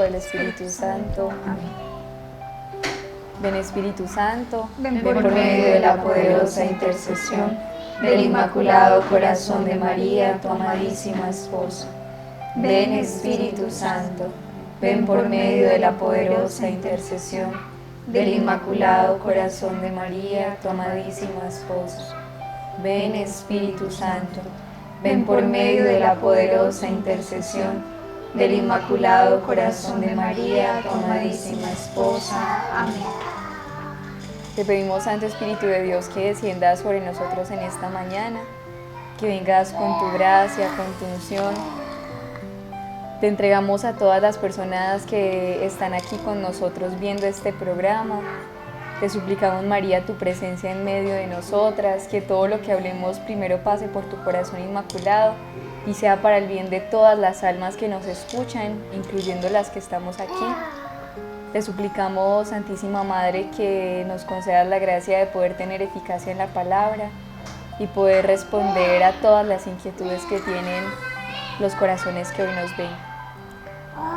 del Espíritu Santo. Amén. Ven Espíritu Santo, ven por medio de la poderosa intercesión del Inmaculado Corazón de María, tu amadísima esposa. Ven Espíritu Santo, ven por medio de la poderosa intercesión del Inmaculado Corazón de María, tu amadísima esposa. Ven Espíritu Santo, ven por medio de la poderosa intercesión del Inmaculado Corazón de María, tu amadísima esposa. Amén. Te pedimos, Santo Espíritu de Dios, que desciendas sobre nosotros en esta mañana, que vengas con tu gracia, con tu unción. Te entregamos a todas las personas que están aquí con nosotros viendo este programa. Te suplicamos, María, tu presencia en medio de nosotras, que todo lo que hablemos primero pase por tu corazón inmaculado y sea para el bien de todas las almas que nos escuchan, incluyendo las que estamos aquí. Te suplicamos, Santísima Madre, que nos concedas la gracia de poder tener eficacia en la palabra y poder responder a todas las inquietudes que tienen los corazones que hoy nos ven.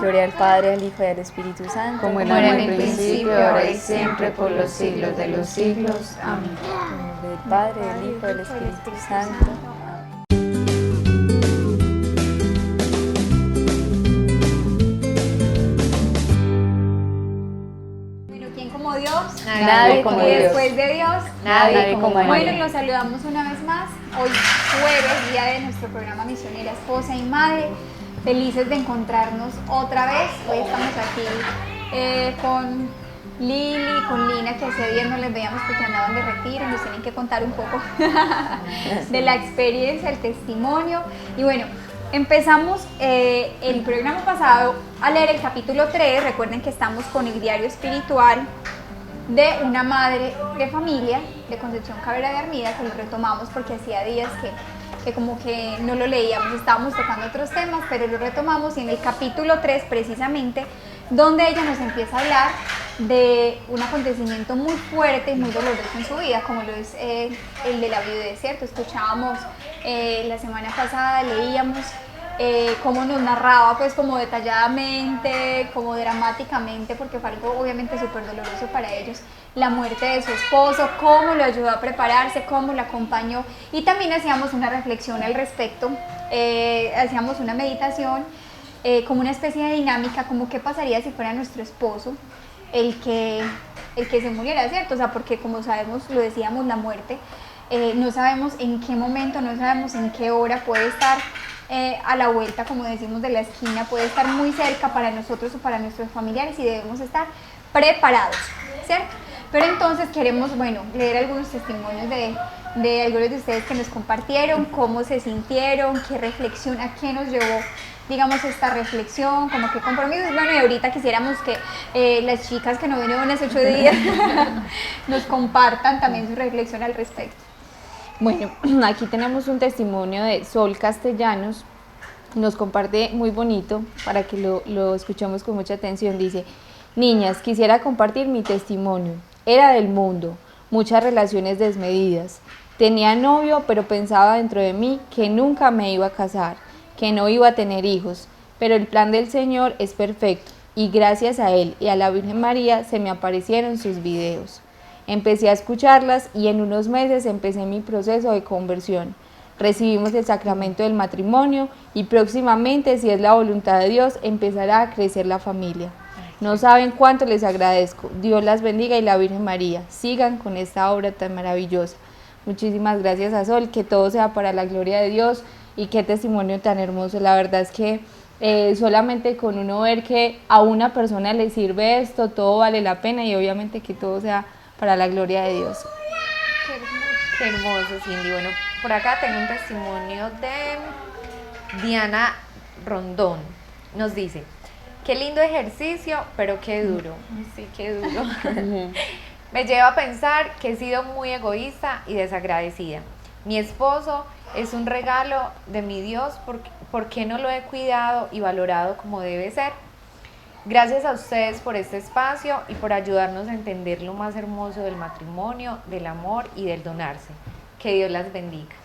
Gloria al Padre, al Hijo y al Espíritu Santo, como era en el principio, ahora y siempre, por los siglos de los siglos. Amén. En el nombre del Padre, del Hijo y del Espíritu Santo. Dios, nadie como y Dios. Después de Dios, nadie como María. Bueno, los saludamos una vez más. Hoy jueves, día de nuestro programa Misionera Esposa y Madre. Felices de encontrarnos otra vez. Hoy estamos aquí con Lili, con Lina, que hace días no les veíamos porque andaban de retiro. Nos tienen que contar un poco de la experiencia, el testimonio. Y bueno, empezamos el programa pasado a leer el capítulo 3. Recuerden que estamos con el diario espiritual de una madre de familia de Concepción Cabrera de Armida, que lo retomamos porque hacía días que como que no lo leíamos, estábamos tocando otros temas, pero lo retomamos, y en el capítulo 3 precisamente, donde ella nos empieza a hablar de un acontecimiento muy fuerte y muy doloroso en su vida, como lo es el de la viudez, ¿cierto? Escuchábamos la semana pasada, leíamos cómo nos narraba, pues como detalladamente, como dramáticamente, porque fue algo obviamente súper doloroso para ellos, la muerte de su esposo, cómo lo ayudó a prepararse, cómo lo acompañó, y también hacíamos una reflexión al respecto, hacíamos una meditación, como una especie de dinámica, como qué pasaría si fuera nuestro esposo el que se muriera, ¿cierto? O sea, porque como sabemos, lo decíamos, la muerte, no sabemos en qué momento, no sabemos en qué hora puede estar a la vuelta, como decimos, de la esquina, puede estar muy cerca para nosotros o para nuestros familiares, y debemos estar preparados, ¿cierto? Pero entonces queremos, bueno, leer algunos testimonios de algunos de ustedes que nos compartieron, cómo se sintieron, qué reflexión, a qué nos llevó, digamos, esta reflexión, como qué compromisos. Bueno, y ahorita quisiéramos que las chicas que no vinieron hace 8 días nos compartan también su reflexión al respecto. Bueno, aquí tenemos un testimonio de Sol Castellanos, nos comparte muy bonito para que lo escuchemos con mucha atención. Dice: niñas, quisiera compartir mi testimonio. Era del mundo, muchas relaciones desmedidas. Tenía novio, pero pensaba dentro de mí que nunca me iba a casar, que no iba a tener hijos, pero el plan del Señor es perfecto y gracias a Él y a la Virgen María se me aparecieron sus videos. Empecé a escucharlas y en unos meses empecé mi proceso de conversión. Recibimos el sacramento del matrimonio y próximamente, si es la voluntad de Dios, empezará a crecer la familia. No saben cuánto les agradezco. Dios las bendiga y la Virgen María. Sigan con esta obra tan maravillosa. Muchísimas gracias a Sol, que todo sea para la gloria de Dios, y qué testimonio tan hermoso. La verdad es que solamente con uno ver que a una persona le sirve esto, todo vale la pena, y obviamente que todo sea para la gloria de Dios. Qué hermoso, Cindy. Bueno, por acá tengo un testimonio de Diana Rondón. Nos dice: qué lindo ejercicio, pero qué duro. Sí, qué duro. Me lleva a pensar que he sido muy egoísta y desagradecida. Mi esposo es un regalo de mi Dios, ¿por qué no lo he cuidado y valorado como debe ser? Gracias a ustedes por este espacio y por ayudarnos a entender lo más hermoso del matrimonio, del amor y del donarse. Que Dios las bendiga.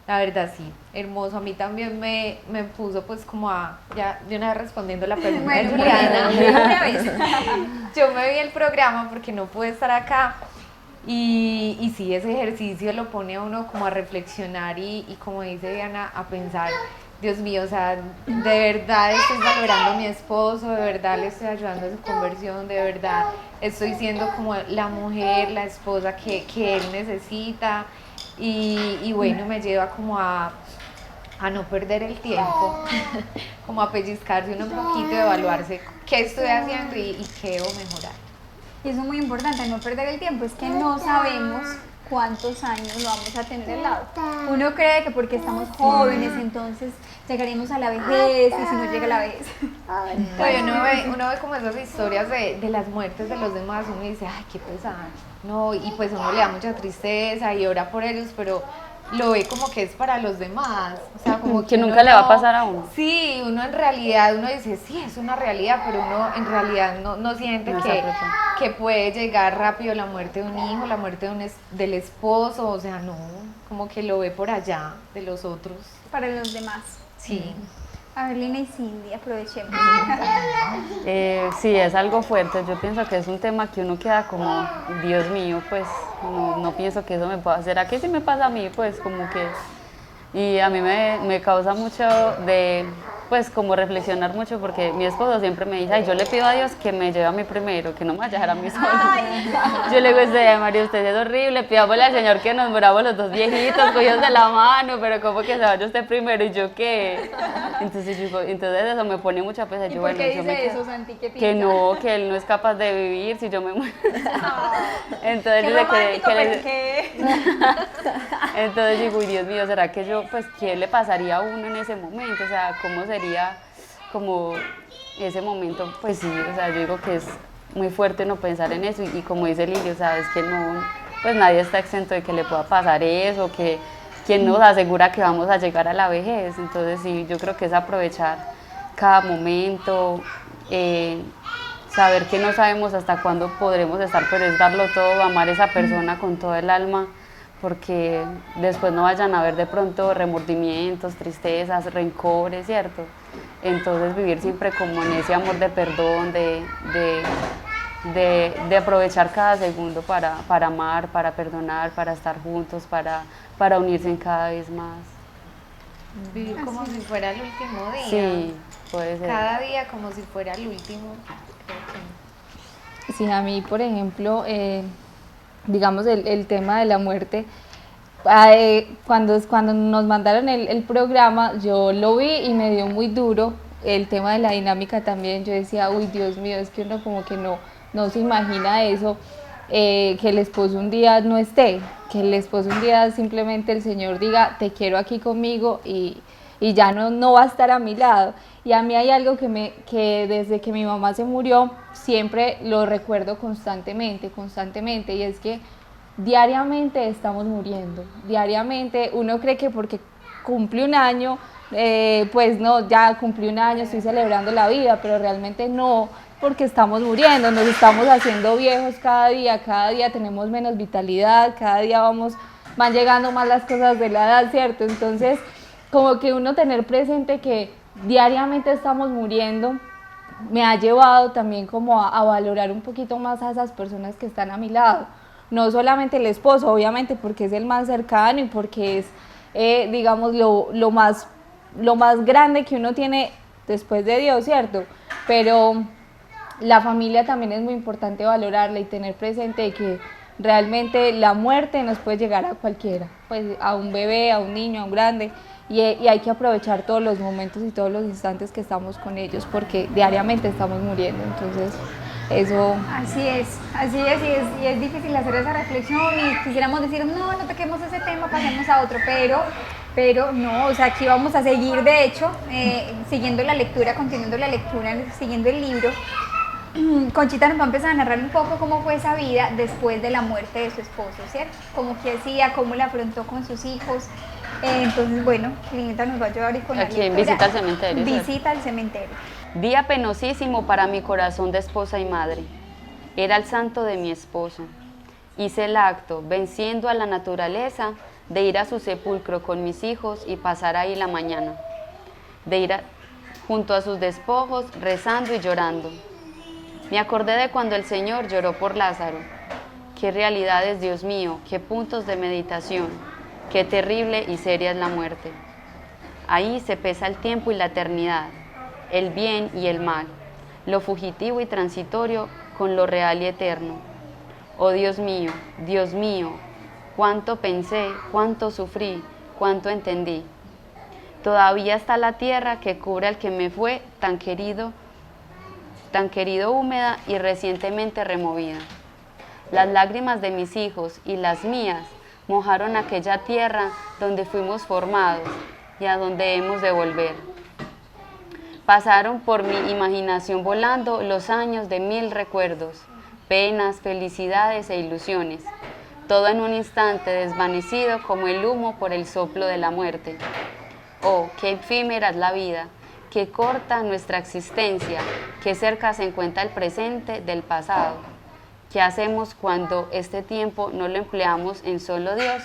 La verdad sí, hermoso. A mí también me puso pues como a, ya de una vez respondiendo la pregunta de Bueno, Juliana. de una vez. Yo me vi el programa porque no pude estar acá y sí, ese ejercicio lo pone a uno como a reflexionar y como dice Diana, a pensar, Dios mío, o sea, de verdad estoy valorando a mi esposo, de verdad le estoy ayudando a su conversión, de verdad estoy siendo como la mujer, la esposa que él necesita y bueno, me lleva como a no perder el tiempo, como a pellizcarse uno un poquito, de evaluarse qué estoy haciendo y qué debo mejorar. Y eso es muy importante, no perder el tiempo, es que no sabemos cuántos años lo vamos a tener al lado. Uno cree que porque estamos jóvenes, entonces llegaremos a la vejez, y si no llega la vejez. Oye, uno ve como esas historias de las muertes de los demás, uno dice, ay, qué pesar, no, y pues uno le da mucha tristeza y ora por ellos, pero lo ve como que es para los demás, o sea, como Que uno nunca le va a pasar a uno. Sí, uno en realidad, uno dice, sí, es una realidad, pero uno en realidad no siente No que, está presente. que puede llegar rápido la muerte de un hijo, la muerte de del esposo, o sea, no, como que lo ve por allá de los otros. Para los demás. Sí. A ver, Lina y Cindy, aprovechemos. Sí, es algo fuerte. Yo pienso que es un tema que uno queda como, Dios mío, pues no pienso que eso me pueda hacer. ¿A qué sí me pasa a mí? Pues como que... Y a mí me causa mucho de, pues como reflexionar mucho porque mi esposo siempre me dice, ay, yo le pido a Dios que me lleve a mí primero, que no me vaya a dejar a mí solo. Yo le digo, María, usted es horrible, pidámosle al Señor que nos moramos los dos viejitos, cogidos de la mano, pero ¿cómo que se vaya usted primero? ¿Y yo qué? Entonces eso me pone mucha pesa. ¿Y Yo, por bueno, qué yo me dice quedo- eso, Santi? ¿Qué que piensa? no, que él no es capaz de vivir si yo me muero. Entonces Qué dice romántico, que pero qué... entonces digo, uy, Dios mío, ¿será que yo, pues, qué le pasaría a uno en ese momento? O sea, ¿cómo sería como ese momento? Pues sí, o sea, yo digo que es muy fuerte no pensar en eso y como dice Lili, o sea, es que no, pues nadie está exento de que le pueda pasar eso, que quién nos asegura que vamos a llegar a la vejez. Entonces sí, yo creo que es aprovechar cada momento, saber que no sabemos hasta cuándo podremos estar, pero es darlo todo, amar a esa persona con todo el alma, porque después no vayan a haber de pronto remordimientos, tristezas, rencores, ¿cierto? Entonces vivir siempre como en ese amor de perdón, de aprovechar cada segundo para amar, para perdonar, para estar juntos, para unirse en cada vez más. Vivir como si fuera el último día. Sí, puede ser. Cada día como si fuera el último. Creo que Sí, a mí, por ejemplo, digamos el tema de la muerte, cuando nos mandaron el programa, yo lo vi y me dio muy duro el tema de la dinámica también. Yo decía, uy, Dios mío, es que uno como que no se imagina eso, que el esposo un día no esté, que el esposo un día simplemente el Señor diga, te quiero aquí conmigo y ya no va a estar a mi lado. Y a mí hay algo que desde que mi mamá se murió, siempre lo recuerdo constantemente, y es que diariamente estamos muriendo, diariamente. Uno cree que porque cumple un año, pues no, ya cumplí un año, estoy celebrando la vida, pero realmente no, porque estamos muriendo, nos estamos haciendo viejos cada día tenemos menos vitalidad, cada día van llegando más las cosas de la edad, ¿cierto? Entonces, como que uno tener presente que diariamente estamos muriendo, me ha llevado también como a valorar un poquito más a esas personas que están a mi lado. No solamente el esposo, obviamente, porque es el más cercano y porque es, digamos, lo más grande que uno tiene después de Dios, ¿cierto? Pero la familia también es muy importante valorarla y tener presente que realmente la muerte nos puede llegar a cualquiera, pues a un bebé, a un niño, a un grande, y hay que aprovechar todos los momentos y todos los instantes que estamos con ellos, porque diariamente estamos muriendo. Entonces eso... Así es, y es difícil hacer esa reflexión y quisiéramos decir, no toquemos ese tema, pasemos a otro, pero no, o sea, aquí vamos a seguir, de hecho, siguiendo la lectura, continuando la lectura, siguiendo el libro. Conchita nos va a empezar a narrar un poco cómo fue esa vida después de la muerte de su esposo, ¿cierto? Cómo que hacía, cómo la afrontó con sus hijos. Entonces, bueno, Lineta nos va a ayudar hoy con la Aquí lectura. visita al cementerio, ¿cierto? Visita al cementerio. Día penosísimo para mi corazón de esposa y madre. Era el santo de mi esposo. Hice el acto, venciendo a la naturaleza, de ir a su sepulcro con mis hijos y pasar ahí la mañana, de ir junto a sus despojos rezando y llorando. Me acordé de cuando el Señor lloró por Lázaro. Qué realidades, Dios mío, qué puntos de meditación, qué terrible y seria es la muerte. Ahí se pesa el tiempo y la eternidad, el bien y el mal, lo fugitivo y transitorio con lo real y eterno. Oh Dios mío, cuánto pensé, cuánto sufrí, cuánto entendí. Todavía está la tierra que cubre al que me fue tan querido, húmeda y recientemente removida. Las lágrimas de mis hijos y las mías mojaron aquella tierra donde fuimos formados y a donde hemos de volver. Pasaron por mi imaginación volando los años de 1000 recuerdos, penas, felicidades e ilusiones, todo en un instante desvanecido como el humo por el soplo de la muerte. Oh, qué efímera es la vida, qué corta nuestra existencia, qué cerca se encuentra el presente del pasado. ¿Qué hacemos cuando este tiempo no lo empleamos en solo Dios?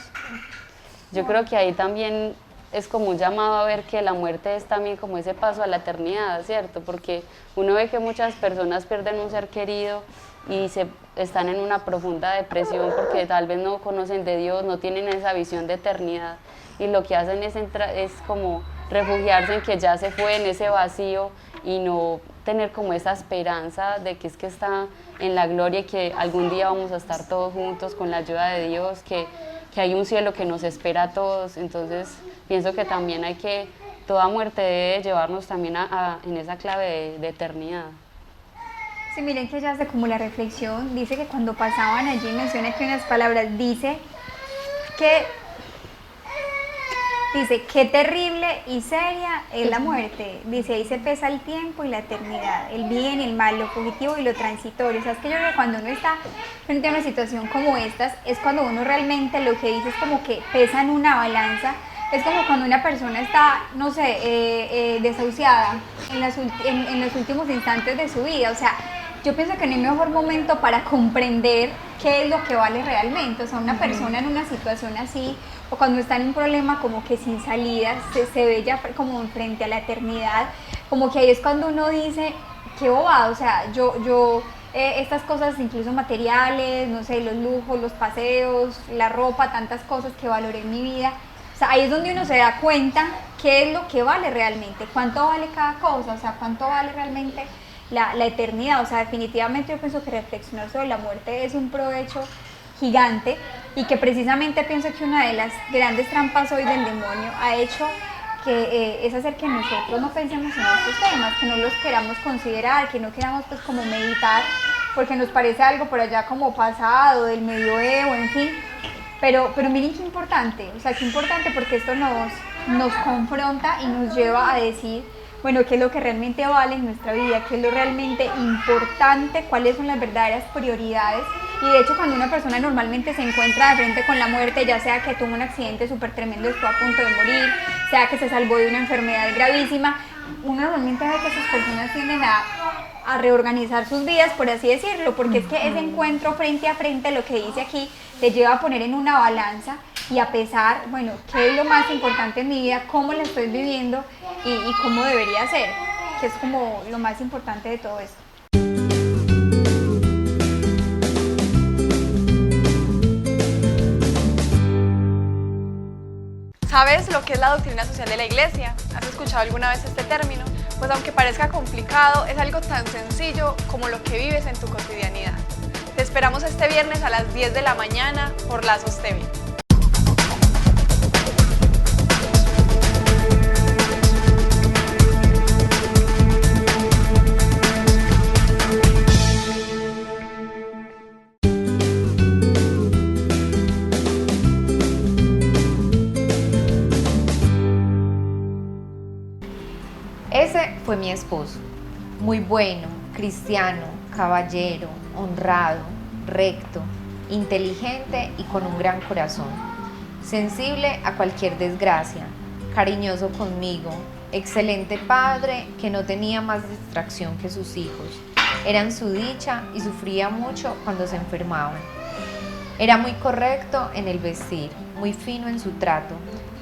Yo creo que ahí también es como un llamado a ver que la muerte es también como ese paso a la eternidad, ¿cierto? Porque uno ve que muchas personas pierden un ser querido y están en una profunda depresión porque tal vez no conocen de Dios, no tienen esa visión de eternidad y lo que hacen es como refugiarse en que ya se fue, en ese vacío y no tener como esa esperanza de que es que está en la gloria y que algún día vamos a estar todos juntos con la ayuda de Dios, que hay un cielo que nos espera a todos. Entonces pienso que también toda muerte debe llevarnos también en esa clave de eternidad. Sí, miren que ella hace como la reflexión, dice que cuando pasaban allí, menciona que unas palabras, dice qué terrible y seria es la muerte. Dice, ahí se pesa el tiempo y la eternidad, el bien, el mal, lo fugitivo y lo transitorio. O sea, es que yo creo que cuando uno está frente a una situación como estas, es cuando uno realmente lo que dice es como que pesa en una balanza. Es como cuando una persona está, no sé, desahuciada en los últimos instantes de su vida. O sea, yo pienso que no hay mejor momento para comprender qué es lo que vale realmente. O sea, una persona en una situación así, o cuando está en un problema como que sin salida, se ve ya como frente a la eternidad, como que ahí es cuando uno dice, qué bobada, o sea, estas cosas incluso materiales, no sé, los lujos, los paseos, la ropa, tantas cosas que valoré en mi vida, o sea, ahí es donde uno se da cuenta qué es lo que vale realmente, cuánto vale cada cosa, o sea, cuánto vale realmente la eternidad. O sea, definitivamente yo pienso que reflexionar sobre la muerte es un provecho gigante y que precisamente pienso que una de las grandes trampas hoy del demonio ha hecho que es hacer que nosotros no pensemos en estos temas, que no los queramos considerar, que no queramos pues como meditar, porque nos parece algo por allá como pasado, del medioevo, en fin, pero miren qué importante, o sea, qué importante porque esto nos confronta y nos lleva a decir, bueno, qué es lo que realmente vale en nuestra vida, qué es lo realmente importante, cuáles son las verdaderas prioridades. Y de hecho, cuando una persona normalmente se encuentra de frente con la muerte, ya sea que tuvo un accidente súper tremendo, estuvo a punto de morir, sea que se salvó de una enfermedad gravísima, uno normalmente ve que esas personas tienden a reorganizar sus vidas, por así decirlo, porque es que ese encuentro frente a frente, lo que dice aquí, te lleva a poner en una balanza y a pesar, bueno, qué es lo más importante en mi vida, cómo la estoy viviendo y cómo debería ser, que es como lo más importante de todo esto. ¿Sabes lo que es la doctrina social de la Iglesia? ¿Has escuchado alguna vez este término? Pues aunque parezca complicado, es algo tan sencillo como lo que vives en tu cotidianidad. Te esperamos este viernes a las 10 de la mañana por Lazos TV. Ese fue mi esposo, muy bueno, cristiano, caballero, honrado, recto, inteligente y con un gran corazón, sensible a cualquier desgracia, cariñoso conmigo, excelente padre que no tenía más distracción que sus hijos, eran su dicha y sufría mucho cuando se enfermaban. Era muy correcto en el vestir, muy fino en su trato,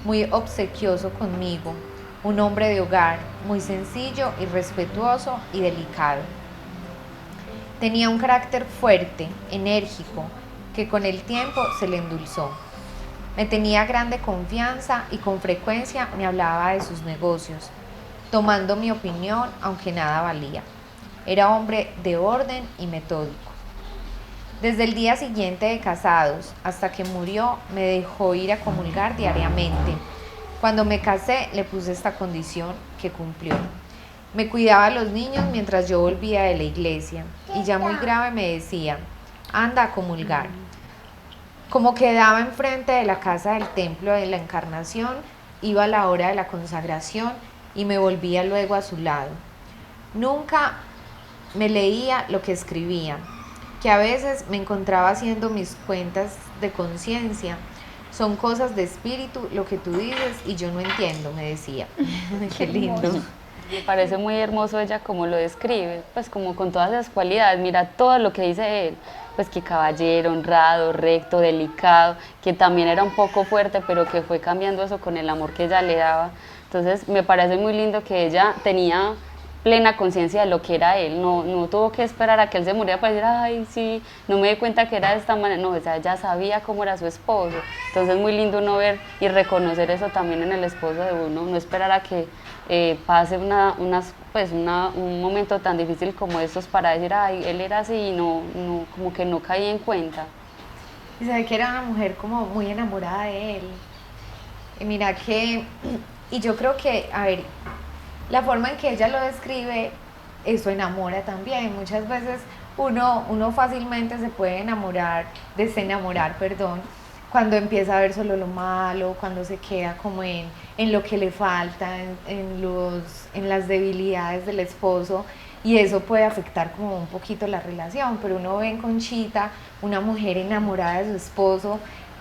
muy obsequioso conmigo, un hombre de hogar, muy sencillo y respetuoso y delicado. Tenía un carácter fuerte, enérgico, que con el tiempo se le endulzó. Me tenía grande confianza y con frecuencia me hablaba de sus negocios, tomando mi opinión aunque nada valía. Era hombre de orden y metódico. Desde el día siguiente de casados hasta que murió me dejó ir a comulgar diariamente. Cuando me casé le puse esta condición que cumplió. Me cuidaba a los niños mientras yo volvía de la iglesia y ya muy grave me decía, anda a comulgar. Como quedaba enfrente de la casa del templo de la Encarnación, iba a la hora de la consagración y me volvía luego a su lado. Nunca me leía lo que escribía, que a veces me encontraba haciendo mis cuentas de conciencia. Son cosas de espíritu lo que tú dices y yo no entiendo, me decía. Qué lindo. Me parece muy hermoso ella como lo describe, pues como con todas esas cualidades. Mira todo lo que dice él, pues que caballero, honrado, recto, delicado, que también era un poco fuerte, pero que fue cambiando eso con el amor que ella le daba. Entonces me parece muy lindo que ella tenía plena conciencia de lo que era él, no tuvo que esperar a que él se muriera para decir, ay, sí, no me di cuenta que era de esta manera, no, o sea, ella sabía cómo era su esposo. Entonces es muy lindo uno ver y reconocer eso también en el esposo de uno, no esperar a que pase un momento tan difícil como estos para decir, ay, él era así y como que no caí en cuenta. Y se ve que era una mujer como muy enamorada de él. Y mira que, y yo creo que, a ver, la forma en que ella lo describe, eso enamora también. Muchas veces uno fácilmente se puede desenamorar, cuando empieza a ver solo lo malo, cuando se queda como en lo que le falta, en las debilidades del esposo, y eso puede afectar como un poquito la relación. Pero uno ve en Conchita una mujer enamorada de su esposo,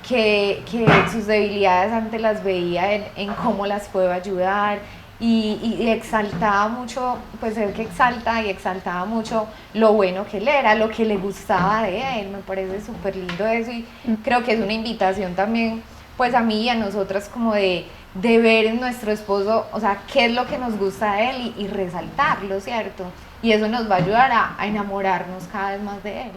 que sus debilidades antes las veía en cómo las puede ayudar, y exaltaba mucho, pues él que exalta y exaltaba mucho lo bueno que él era, lo que le gustaba de él. Me parece súper lindo eso, y creo que es una invitación también pues a mí y a nosotras como de ver en nuestro esposo, o sea, qué es lo que nos gusta de él y resaltarlo, ¿cierto? Y eso nos va a ayudar a enamorarnos cada vez más de él.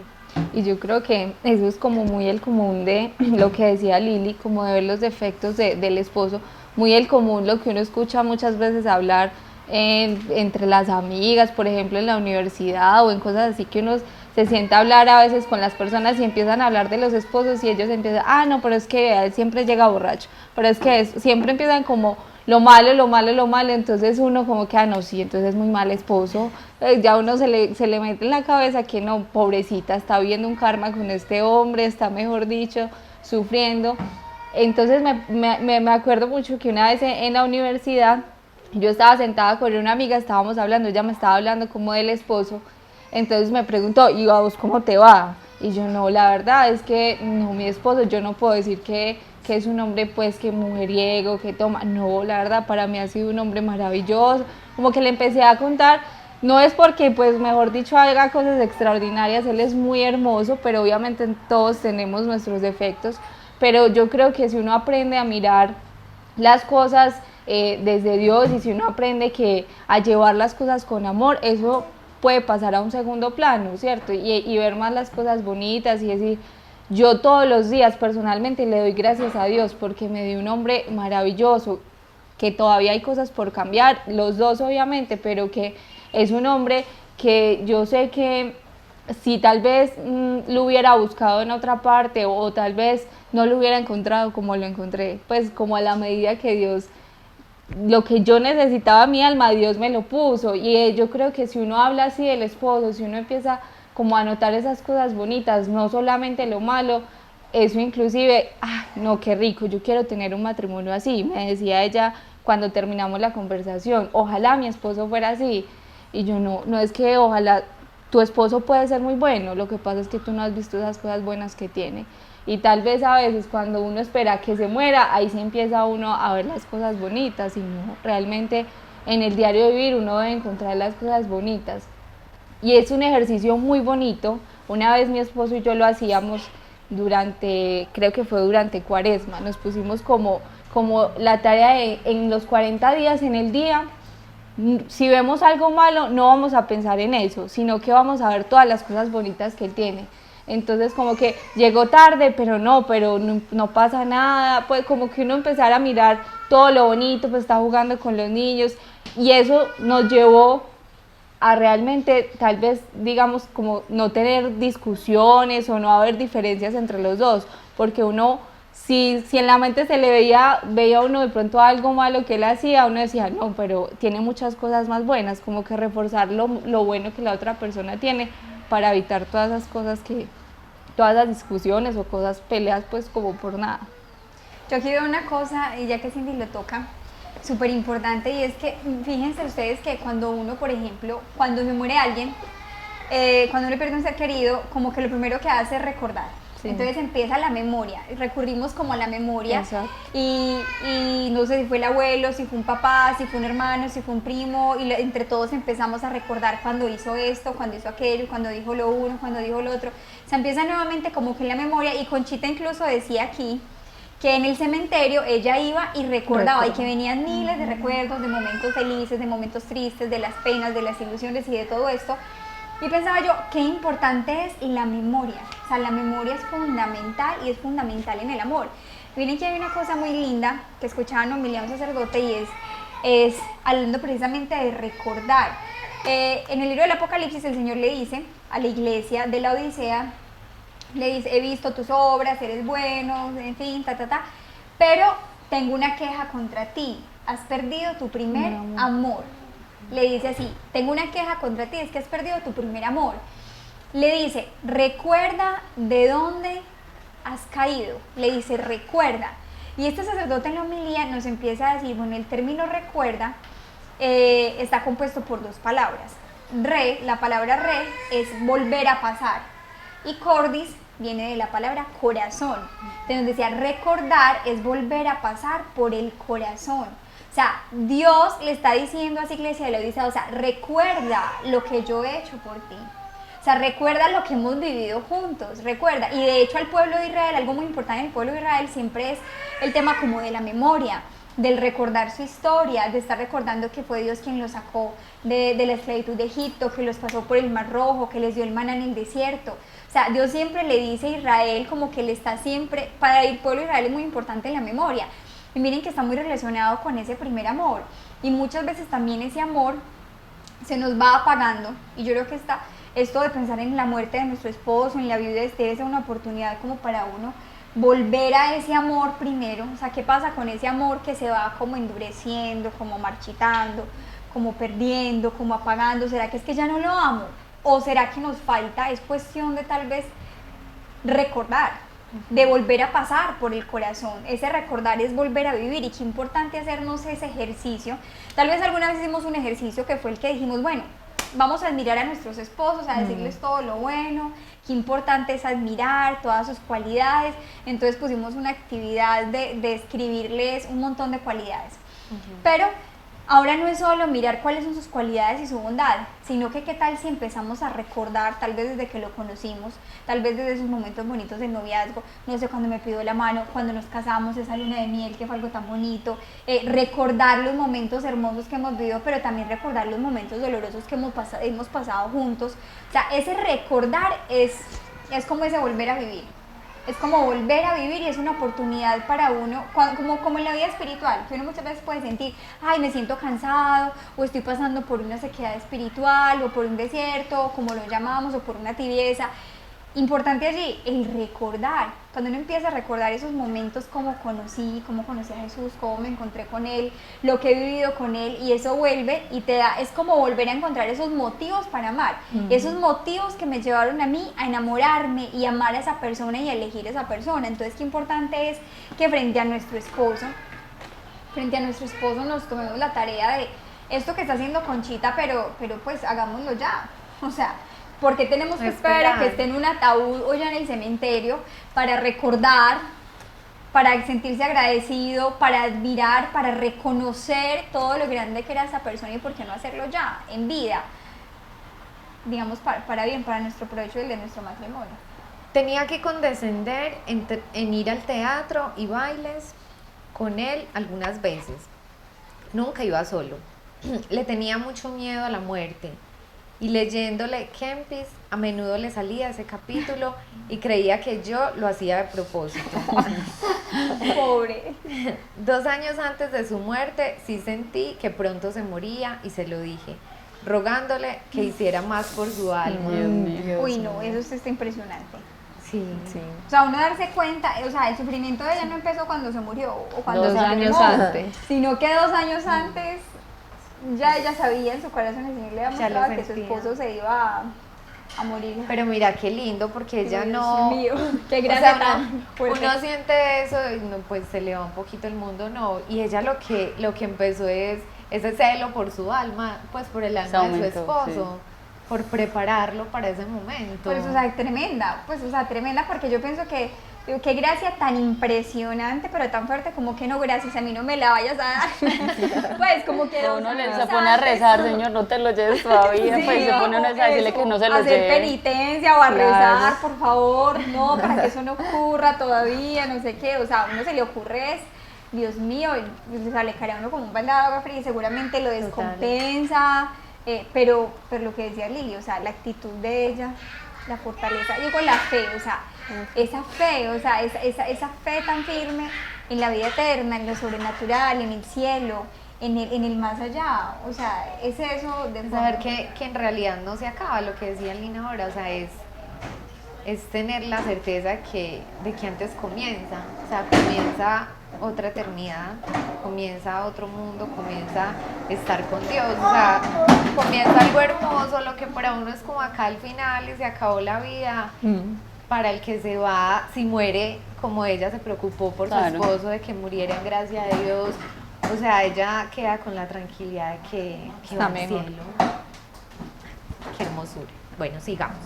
Y yo creo que eso es como muy el común de lo que decía Lili, como de ver los defectos del esposo, muy el común lo que uno escucha muchas veces hablar entre las amigas, por ejemplo en la universidad o en cosas así, que uno se sienta a hablar a veces con las personas y empiezan a hablar de los esposos y ellos empiezan, no, pero es que él siempre llega borracho, pero es que siempre empiezan como lo malo, entonces uno como que, no, sí, entonces es muy mal esposo, ya uno se le mete en la cabeza que no, pobrecita, está viendo un karma con este hombre, está mejor dicho, sufriendo. Entonces me acuerdo mucho que una vez en la universidad yo estaba sentada con una amiga, estábamos hablando, ella me estaba hablando como del esposo, entonces me preguntó, ¿y a vos cómo te va? Y yo, no, la verdad es que no, mi esposo, yo no puedo decir que es un hombre pues que mujeriego, que toma, no, la verdad para mí ha sido un hombre maravilloso, como que le empecé a contar, no es porque pues mejor dicho haga cosas extraordinarias, él es muy hermoso, pero obviamente todos tenemos nuestros defectos, pero yo creo que si uno aprende a mirar las cosas desde Dios y si uno aprende a llevar las cosas con amor, eso puede pasar a un segundo plano, ¿cierto? Y ver más las cosas bonitas y decir, yo todos los días personalmente le doy gracias a Dios porque me dio un hombre maravilloso, que todavía hay cosas por cambiar, los dos obviamente, pero que es un hombre que yo sé que si tal vez lo hubiera buscado en otra parte o tal vez no lo hubiera encontrado como lo encontré, pues como a la medida que Dios, lo que yo necesitaba mi alma, Dios me lo puso. Y yo creo que si uno habla así del esposo, si uno empieza como a notar esas cosas bonitas, no solamente lo malo, eso inclusive, no, qué rico, yo quiero tener un matrimonio así, me decía ella cuando terminamos la conversación, ojalá mi esposo fuera así. Y yo, no es que ojalá, tu esposo puede ser muy bueno, lo que pasa es que tú no has visto esas cosas buenas que tiene. Y tal vez a veces cuando uno espera que se muera, ahí sí empieza uno a ver las cosas bonitas, y no, realmente en el diario de vivir uno debe encontrar las cosas bonitas. Y es un ejercicio muy bonito. Una vez mi esposo y yo lo hacíamos creo que fue durante Cuaresma, nos pusimos como la tarea de en los 40 días en el día, si vemos algo malo no vamos a pensar en eso, sino que vamos a ver todas las cosas bonitas que él tiene. Entonces como que llegó tarde, pero no pasa nada, pues como que uno empezar a mirar todo lo bonito, pues está jugando con los niños, y eso nos llevó a realmente tal vez digamos como no tener discusiones o no haber diferencias entre los dos, porque uno si en la mente se le veía uno de pronto algo malo que él hacía, uno decía no, pero tiene muchas cosas más buenas, como que reforzar lo bueno que la otra persona tiene para evitar todas esas cosas todas las discusiones o cosas peleas pues como por nada. Yo aquí veo una cosa, y ya que Cindy lo toca, súper importante, y es que fíjense ustedes que cuando uno, por ejemplo, cuando se muere alguien, cuando uno pierde un ser querido, como que lo primero que hace es recordar. Sí. Entonces empieza la memoria, recurrimos como a la memoria. Y no sé si fue el abuelo, si fue un papá, si fue un hermano, si fue un primo, y entre todos empezamos a recordar cuando hizo esto, cuando hizo aquello, cuando dijo lo uno, cuando dijo lo otro. Se empieza nuevamente como que en la memoria, y Conchita incluso decía aquí que en el cementerio ella iba y recordaba y que venían miles de recuerdos, de momentos felices, de momentos tristes, de las penas, de las ilusiones y de todo esto. Y pensaba yo, qué importante es la memoria. O sea, la memoria es fundamental, y es fundamental en el amor. Miren que hay una cosa muy linda que escuchaba en homilía un sacerdote, y es hablando precisamente de recordar. En el libro del Apocalipsis el Señor le dice a la iglesia de la Odisea, le dice, he visto tus obras, eres bueno, en fin, pero tengo una queja contra ti, has perdido tu primer amor. Le dice así, tengo una queja contra ti, es que has perdido tu primer amor. Le dice, recuerda de dónde has caído. Le dice, recuerda. Y este sacerdote en la homilía nos empieza a decir, bueno, el término recuerda está compuesto por dos palabras. La palabra re es volver a pasar, y cordis viene de la palabra corazón. Entonces decía, recordar es volver a pasar por el corazón. O sea, Dios le está diciendo a esa iglesia de la Odisea, o sea, recuerda lo que yo he hecho por ti. O sea, recuerda lo que hemos vivido juntos, recuerda. Y de hecho al pueblo de Israel, algo muy importante en el pueblo de Israel siempre es el tema como de la memoria, del recordar su historia, de estar recordando que fue Dios quien los sacó de la esclavitud de Egipto, que los pasó por el Mar Rojo, que les dio el maná en el desierto. O sea, Dios siempre le dice a Israel como que le está siempre, para el pueblo de Israel es muy importante la memoria. Y miren que está muy relacionado con ese primer amor, y muchas veces también ese amor se nos va apagando, y yo creo que esto de pensar en la muerte de nuestro esposo, en la viudez, debe ser una oportunidad como para uno volver a ese amor primero. O sea, ¿qué pasa con ese amor que se va como endureciendo, como marchitando, como perdiendo, como apagando? ¿Será que es que ya no lo amo? ¿O será que nos falta? Es cuestión de tal vez recordar, de volver a pasar por el corazón. Ese recordar es volver a vivir, y qué importante hacernos ese ejercicio. Tal vez alguna vez hicimos un ejercicio que fue el que dijimos, bueno, vamos a admirar a nuestros esposos, a decirles todo lo bueno, qué importante es admirar todas sus cualidades. Entonces pusimos una actividad de escribirles un montón de cualidades. Pero ahora no es solo mirar cuáles son sus cualidades y su bondad, sino que qué tal si empezamos a recordar, tal vez desde que lo conocimos, tal vez desde esos momentos bonitos del noviazgo, no sé, cuando me pidió la mano, cuando nos casamos, esa luna de miel que fue algo tan bonito, recordar los momentos hermosos que hemos vivido, pero también recordar los momentos dolorosos que hemos pasado juntos. O sea, ese recordar es como ese volver a vivir. Es como volver a vivir, y es una oportunidad para uno, como en la vida espiritual, que uno muchas veces puede sentir, ay, me siento cansado, o estoy pasando por una sequedad espiritual, o por un desierto, como lo llamamos, o por una tibieza. Importante allí el recordar. Cuando uno empieza a recordar esos momentos, cómo conocí a Jesús, cómo me encontré con Él, lo que he vivido con Él, y eso vuelve y es como volver a encontrar esos motivos para amar, esos motivos que me llevaron a mí a enamorarme y amar a esa persona y a elegir a esa persona. Entonces, qué importante es que frente a nuestro esposo nos tomemos la tarea de esto que está haciendo Conchita, pero pues hagámoslo ya. O sea, ¿por qué tenemos que esperar a que esté en un ataúd o ya en el cementerio para recordar, para sentirse agradecido, para admirar, para reconocer todo lo grande que era esa persona, y por qué no hacerlo ya, en vida? Digamos, para bien, para nuestro provecho y el de nuestro matrimonio. Tenía que condescender en ir al teatro y bailes con él algunas veces. Nunca iba solo. Le tenía mucho miedo a la muerte. Y leyéndole Kempis, a menudo le salía ese capítulo y creía que yo lo hacía de propósito. Pobre. 2 años antes de su muerte, sí sentí que pronto se moría y se lo dije, rogándole que hiciera más por su alma. Dios mío. Uy, no, eso sí está impresionante. Sí. O sea, uno darse cuenta, o sea, el sufrimiento de ella no empezó cuando se murió o cuando 2 se años enfermó, antes. sino que 2 años antes ya ella sabía en su corazón, el Señor le había Ya lo mostrado que su sentía. esposo se iba a morir. Pero mira qué lindo, porque ella Dios no... mío, qué O gracia sea, tan fuerte. uno siente eso y no, pues se le va un poquito el mundo, no. Y ella lo que empezó es ese celo por su alma, pues por el alma de su aumentó, esposo, por prepararlo para ese momento. Por eso, o sea, tremenda, pues, o sea, tremenda, porque yo pienso que, digo, qué gracia tan impresionante, pero tan fuerte, como que no, gracias, a mí no me la vayas a dar. Pues, como que Uno se años pone a antes, rezar, Señor, no te lo lleves todavía, sí, pues se pone uno a decirle que no se lo hacer lleve. penitencia o a Claro. rezar, por favor, no, para que eso no ocurra todavía, no sé qué, o sea, a uno se le ocurre es, Dios mío, o sea, le cae a uno como un balde de agua fría y seguramente lo descompensa, pero lo que decía Lili, o sea, la actitud de ella, la fortaleza, yo con la fe, o sea, esa fe, o sea, esa fe tan firme en la vida eterna, en lo sobrenatural, en el cielo, en el más allá, o sea, es eso de Saber que en realidad no se acaba, lo que decía Lina ahora, o sea, es tener la certeza de que antes comienza, o sea, comienza otra eternidad, comienza otro mundo, comienza estar con Dios, o sea, comienza algo hermoso, lo que para uno es como acá al final y se acabó la vida, para el que se va, si muere, como ella se preocupó por Claro. su esposo, de que muriera en gracia de Dios, o sea, ella queda con la tranquilidad de que Está va al mejor. cielo. Qué hermosura. Bueno, sigamos.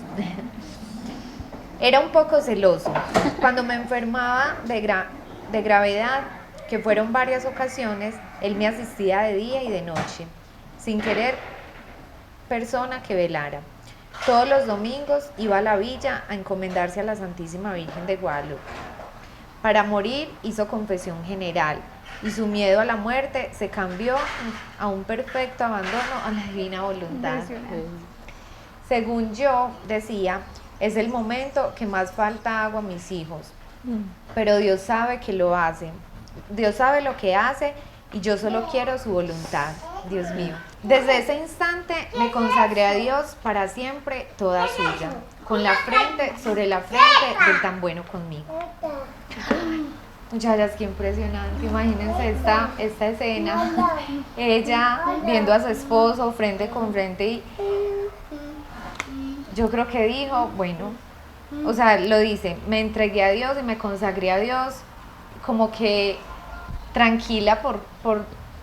Era un poco celoso. Cuando me enfermaba de gravedad, que fueron varias ocasiones, él me asistía de día y de noche, sin querer persona que velara. Todos los domingos iba a la villa a encomendarse a la Santísima Virgen de Guadalupe. Para morir hizo confesión general y su miedo a la muerte se cambió a un perfecto abandono a la divina voluntad. Según yo decía, es el momento que más falta agua a mis hijos, pero Dios sabe que lo hace. Dios sabe lo que hace y yo solo quiero su voluntad. Dios mío. Desde ese instante me consagré a Dios para siempre, toda suya, con la frente sobre la frente del tan bueno conmigo. Muchachas, qué impresionante. Imagínense esta escena, ella viendo a su esposo frente con frente y yo creo que dijo, bueno, o sea, lo dice, me entregué a Dios y me consagré a Dios como que tranquila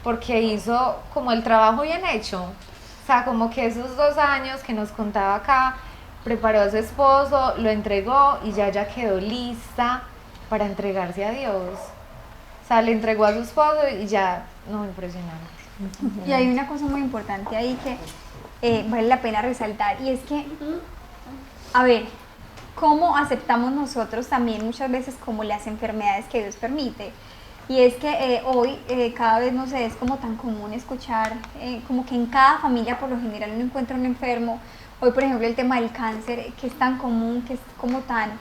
porque hizo como el trabajo bien hecho. O sea, como que esos 2 años que nos contaba acá, preparó a su esposo, lo entregó y ya quedó lista para entregarse a Dios. O sea, le entregó a su esposo y ya, no, impresionante. Y hay una cosa muy importante ahí que vale la pena resaltar, y es que, a ver, ¿cómo aceptamos nosotros también muchas veces como las enfermedades que Dios permite? Y es que hoy cada vez, no sé, es como tan común escuchar, como que en cada familia por lo general uno encuentra un enfermo. Hoy, por ejemplo, el tema del cáncer, que es tan común, que es como tan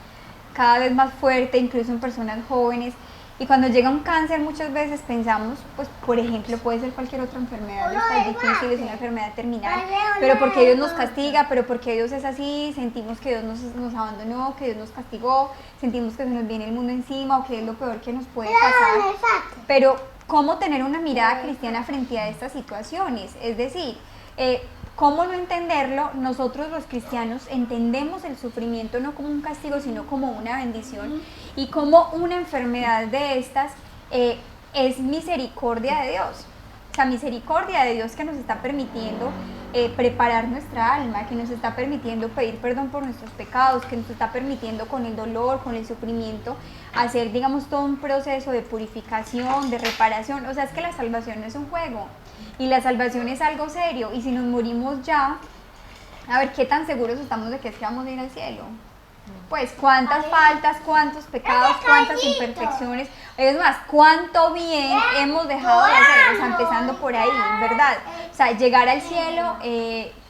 cada vez más fuerte, incluso en personas jóvenes. Y cuando llega un cáncer muchas veces pensamos, pues por ejemplo, puede ser cualquier otra enfermedad, está difícil, es una enfermedad terminal, pero porque Dios nos castiga, pero porque Dios es así, sentimos que Dios nos abandonó, que Dios nos castigó, sentimos que se nos viene el mundo encima o que es lo peor que nos puede pasar. Pero ¿cómo tener una mirada cristiana frente a estas situaciones? Es decir, ¿cómo no entenderlo? Nosotros los cristianos entendemos el sufrimiento no como un castigo, sino como una bendición, y como una enfermedad de estas es misericordia de Dios. O sea, misericordia de Dios que nos está permitiendo preparar nuestra alma, que nos está permitiendo pedir perdón por nuestros pecados, que nos está permitiendo con el dolor, con el sufrimiento, hacer, digamos, todo un proceso de purificación, de reparación. O sea, es que la salvación no es un juego. Y la salvación es algo serio, y si nos morimos ya, a ver, ¿qué tan seguros estamos de que es que vamos a ir al cielo? Pues cuántas faltas, cuántos pecados, cuántas imperfecciones, es más, cuánto bien hemos dejado de hacer, o sea, empezando por ahí, ¿verdad? O sea, llegar al cielo,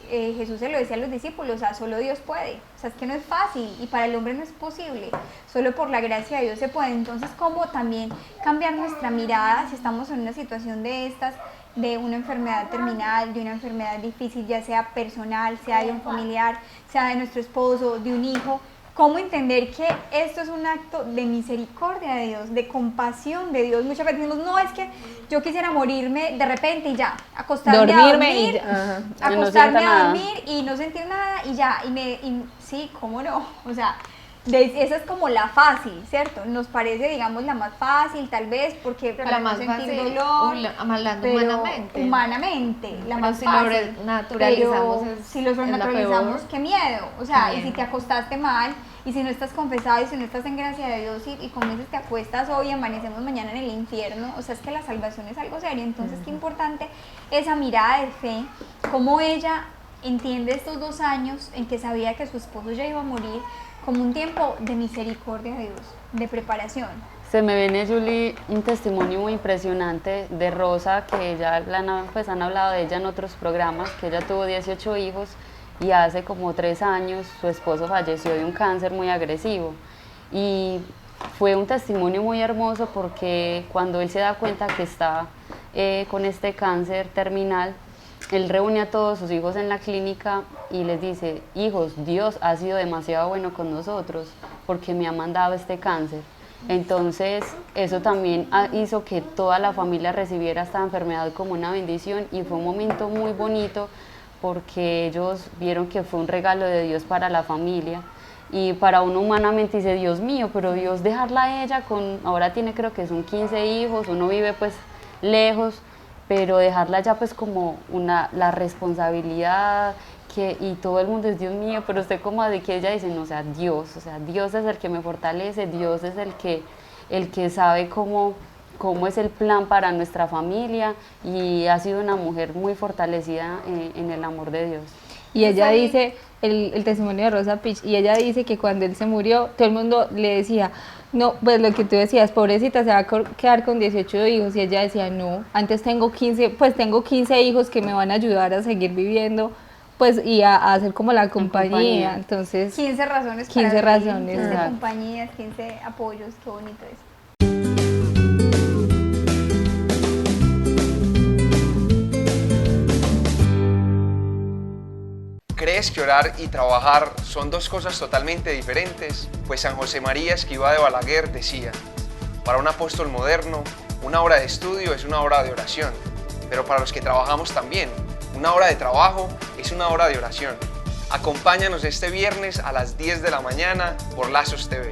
Jesús se lo decía a los discípulos, o sea, solo Dios puede, o sea, es que no es fácil y para el hombre no es posible, solo por la gracia de Dios se puede. Entonces, ¿cómo también cambiar nuestra mirada si estamos en una situación de estas, de una enfermedad terminal, de una enfermedad difícil, ya sea personal, sea de un familiar, sea de nuestro esposo, de un hijo? ¿Cómo entender que esto es un acto de misericordia de Dios, de compasión de Dios? Muchas veces decimos, no, es que yo quisiera morirme de repente y ya, acostarme a dormir, acostarme a dormir y no sentir nada y ya, sí, ¿cómo no? O sea, esa es como la fácil, ¿cierto? Nos parece, digamos, la más fácil, tal vez, porque pero para la no más sentir fácil, dolor, hablando pero humanamente, la pero más si fácil. lo naturalizamos, Pero si lo es la naturalizamos, peor. qué miedo. O sea, Qué y si miedo. te acostaste mal, y si no estás confesado, y si no estás en gracia de Dios, y como dices, te acuestas hoy y amanecemos mañana en el infierno, o sea, es que la salvación es algo serio. Entonces, qué importante esa mirada de fe, cómo ella entiende estos 2 años en que sabía que su esposo ya iba a morir, como un tiempo de misericordia de Dios, de preparación. Se me viene, Julie, un testimonio muy impresionante de Rosa, que ya pues han hablado de ella en otros programas, que ella tuvo 18 hijos y hace como 3 años su esposo falleció de un cáncer muy agresivo. Y fue un testimonio muy hermoso porque cuando él se da cuenta que está con este cáncer terminal, él reúne a todos sus hijos en la clínica y les dice, hijos, Dios ha sido demasiado bueno con nosotros porque me ha mandado este cáncer. Entonces eso también hizo que toda la familia recibiera esta enfermedad como una bendición y fue un momento muy bonito porque ellos vieron que fue un regalo de Dios para la familia. Y para uno humanamente dice, Dios mío, pero Dios dejarla a ella ahora tiene creo que son 15 hijos, uno vive pues lejos, pero dejarla ya pues como la responsabilidad y todo el mundo es Dios mío, pero usted como de que ella dice, no, o sea, Dios es el que me fortalece, Dios es el que sabe cómo es el plan para nuestra familia y ha sido una mujer muy fortalecida en el amor de Dios. Y ella dice, el testimonio de Rosa Pich, y ella dice que cuando él se murió, todo el mundo le decía, no, pues lo que tú decías, pobrecita, se va a quedar con 18 hijos, y ella decía, no, antes tengo 15 hijos que me van a ayudar a seguir viviendo, pues, y a hacer como la compañía. Entonces, 15 razones 15 para razones, vivir, 15 exacto. compañías, 15 apoyos, qué bonito es. ¿Crees que orar y trabajar son 2 cosas totalmente diferentes? Pues San José María Escrivá de Balaguer decía, para un apóstol moderno, una hora de estudio es una hora de oración, pero para los que trabajamos también, una hora de trabajo es una hora de oración. Acompáñanos este viernes a las 10 de la mañana por Lazos TV.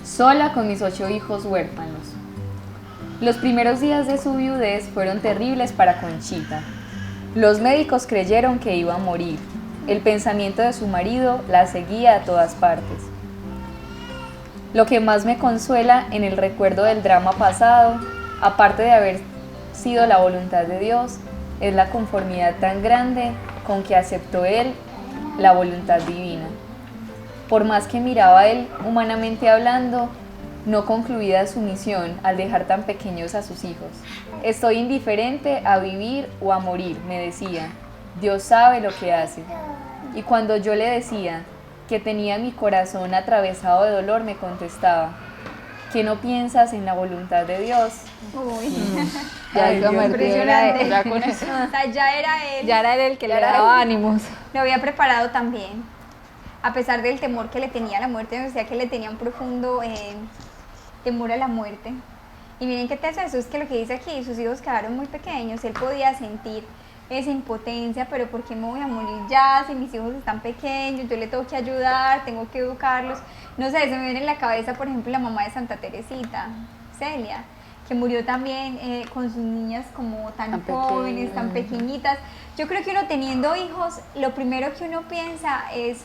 Sola con mis 8 hijos huérfanos. Los primeros días de su viudez fueron terribles para Conchita. Los médicos creyeron que iba a morir. El pensamiento de su marido la seguía a todas partes. Lo que más me consuela en el recuerdo del drama pasado, aparte de haber sido la voluntad de Dios, es la conformidad tan grande con que aceptó él la voluntad divina. Por más que miraba a él humanamente hablando, no concluida su misión al dejar tan pequeños a sus hijos. Estoy indiferente a vivir o a morir, me decía. Dios sabe lo que hace. Y cuando yo le decía que tenía mi corazón atravesado de dolor, me contestaba, ¿qué no piensas en la voluntad de Dios? Uy, Ya se convirtió, impresionante. ya con eso. O sea, ya era él. Ya era él el que le Ya era daba él. ánimos. Lo había preparado también. A pesar del temor que le tenía a la muerte, decía que le tenía un profundo temor a la muerte. Y miren qué teso eso, es que lo que dice aquí, sus hijos quedaron muy pequeños, él podía sentir esa impotencia, pero ¿por qué me voy a morir ya si mis hijos están pequeños? Yo le tengo que ayudar, tengo que educarlos. No sé, se me viene en la cabeza, por ejemplo, la mamá de Santa Teresita, Celia, que murió también con sus niñas como tan jóvenes, tan pequeñitas, yo creo que uno teniendo hijos, lo primero que uno piensa es,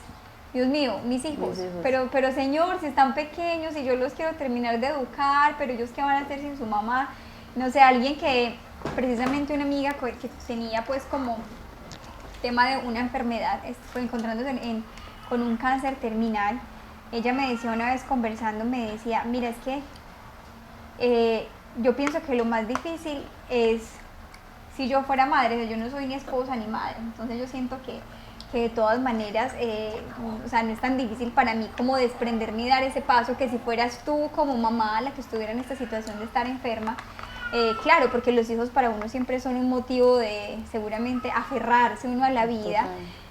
Dios mío, mis hijos. Pero Señor, si están pequeños y yo los quiero terminar de educar, pero ellos qué van a hacer sin su mamá. No sé, alguien que, precisamente una amiga que tenía pues como tema de una enfermedad, fue encontrándose con un cáncer terminal. Ella me decía una vez conversando, me decía, mira, es que yo pienso que lo más difícil es si yo fuera madre, o sea, yo no soy ni esposa ni madre, entonces yo siento que de todas maneras, o sea, no es tan difícil para mí como desprenderme y dar ese paso, que si fueras tú como mamá la que estuviera en esta situación de estar enferma, claro, porque los hijos para uno siempre son un motivo de seguramente aferrarse uno a la vida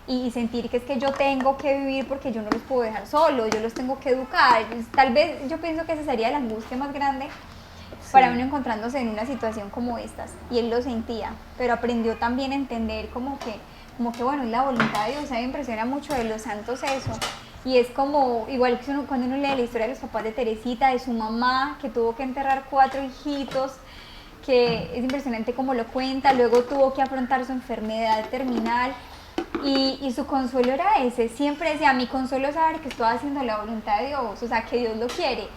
y sentir que es que yo tengo que vivir porque yo no los puedo dejar solo, yo los tengo que educar. Tal vez yo pienso que esa sería la angustia más grande para uno encontrándose en una situación como estas, y él lo sentía, pero aprendió también a entender como que bueno, es la voluntad de Dios. A mí me impresiona mucho de los santos eso, y es como, igual que cuando uno lee la historia de los papás de Teresita, de su mamá, que tuvo que enterrar 4 hijitos, que es impresionante cómo lo cuenta, luego tuvo que afrontar su enfermedad terminal, y su consuelo era ese, siempre decía, mi consuelo es saber que estoy haciendo la voluntad de Dios, o sea, que Dios lo quiere.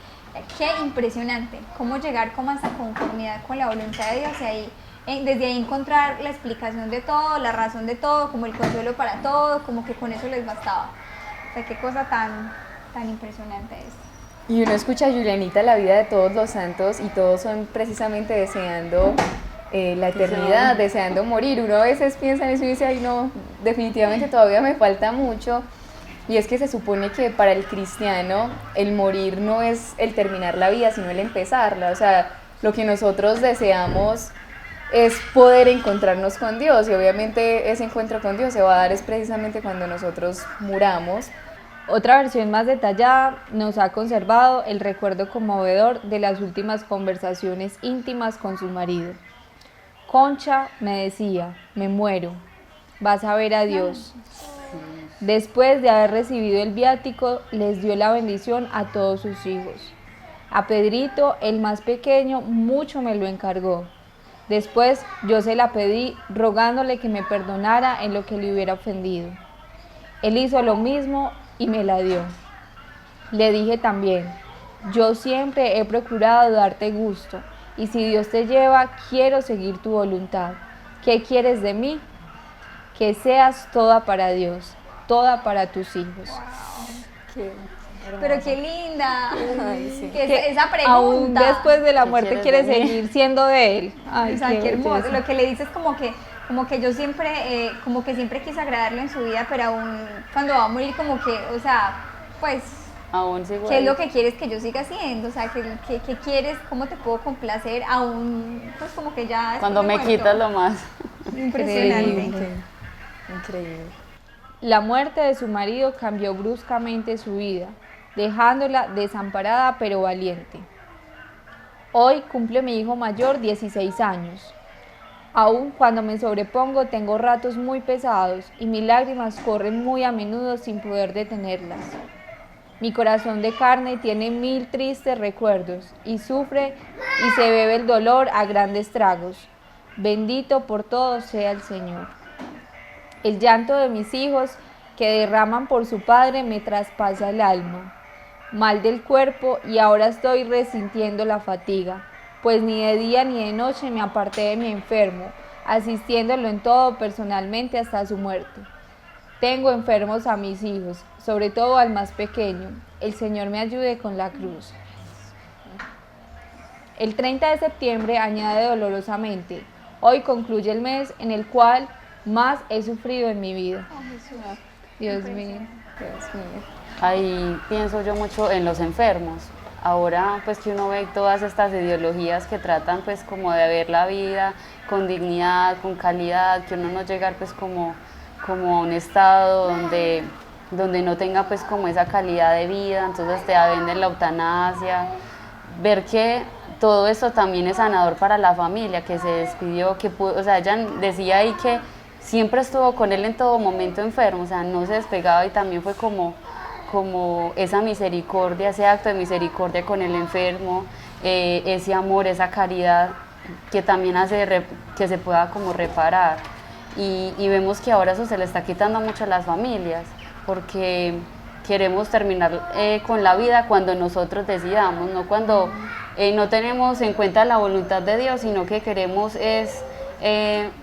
Qué impresionante, cómo llegar como a esa conformidad con la voluntad de Dios, y ahí, desde ahí encontrar la explicación de todo, la razón de todo, como el consuelo para todo, como que con eso les bastaba. O sea, qué cosa tan impresionante es. Y uno escucha a Julianita, la vida de todos los santos, y todos son precisamente deseando la eternidad, deseando morir. Uno a veces piensa en eso y dice, ay no, definitivamente todavía me falta mucho. Y es que se supone que para el cristiano el morir no es el terminar la vida, sino el empezarla. O sea, lo que nosotros deseamos es poder encontrarnos con Dios, y obviamente ese encuentro con Dios se va a dar es precisamente cuando nosotros muramos. Otra versión más detallada nos ha conservado el recuerdo conmovedor de las últimas conversaciones íntimas con su marido. Concha me decía, me muero, vas a ver a Dios. Después de haber recibido el viático, les dio la bendición a todos sus hijos. A Pedrito, el más pequeño, mucho me lo encargó. Después yo se la pedí, rogándole que me perdonara en lo que le hubiera ofendido. Él hizo lo mismo y me la dio. Le dije también, yo siempre he procurado darte gusto, y si Dios te lleva, quiero seguir tu voluntad. ¿Qué quieres de mí? Que seas toda para Dios, toda para tus hijos. Pero qué linda. Ay, sí. Que esa pregunta. Aún después de la muerte quiere seguir siendo de él. Ay, O sea, qué hermoso. belleza. Lo que le dices como que yo siempre, como que siempre quise agradarlo en su vida, pero aún cuando va a morir como que, o sea, pues, Aún sigo ¿qué es ahí. lo que quieres que yo siga haciendo? O sea, ¿qué quieres? ¿Cómo te puedo complacer? Aún, pues como que ya... Cuando me muerto. quitas lo más. Impresionante. Increíble. La muerte de su marido cambió bruscamente su vida, dejándola desamparada pero valiente. Hoy cumple mi hijo mayor 16 años. Aún cuando me sobrepongo tengo ratos muy pesados y mis lágrimas corren muy a menudo sin poder detenerlas. Mi corazón de carne tiene 1000 tristes recuerdos y sufre y se bebe el dolor a grandes tragos. Bendito por todo sea el Señor. El llanto de mis hijos que derraman por su padre me traspasa el alma. Mal del cuerpo, y ahora estoy resintiendo la fatiga, pues ni de día ni de noche me aparté de mi enfermo, asistiéndolo en todo personalmente hasta su muerte. Tengo enfermos a mis hijos, sobre todo al más pequeño. El Señor me ayude con la cruz. El 30 de septiembre añade dolorosamente, hoy concluye el mes en el cual más he sufrido en mi vida. Dios mío. Dios mío. Ahí pienso yo mucho en los enfermos. Ahora pues que uno ve todas estas ideologías que tratan pues como de ver la vida con dignidad, con calidad, que uno no llegar pues como a un estado donde no tenga pues como esa calidad de vida, entonces te venden la eutanasia, ver que todo eso también es sanador para la familia, que se despidió, que pudo, o sea, ella decía ahí que siempre estuvo con él en todo momento enfermo, o sea, no se despegaba, y también fue como esa misericordia, ese acto de misericordia con el enfermo, ese amor, esa caridad que también hace que se pueda como reparar. y vemos que ahora eso se le está quitando mucho a las familias, porque queremos terminar con la vida cuando nosotros decidamos, no cuando no tenemos en cuenta la voluntad de Dios, sino que queremos es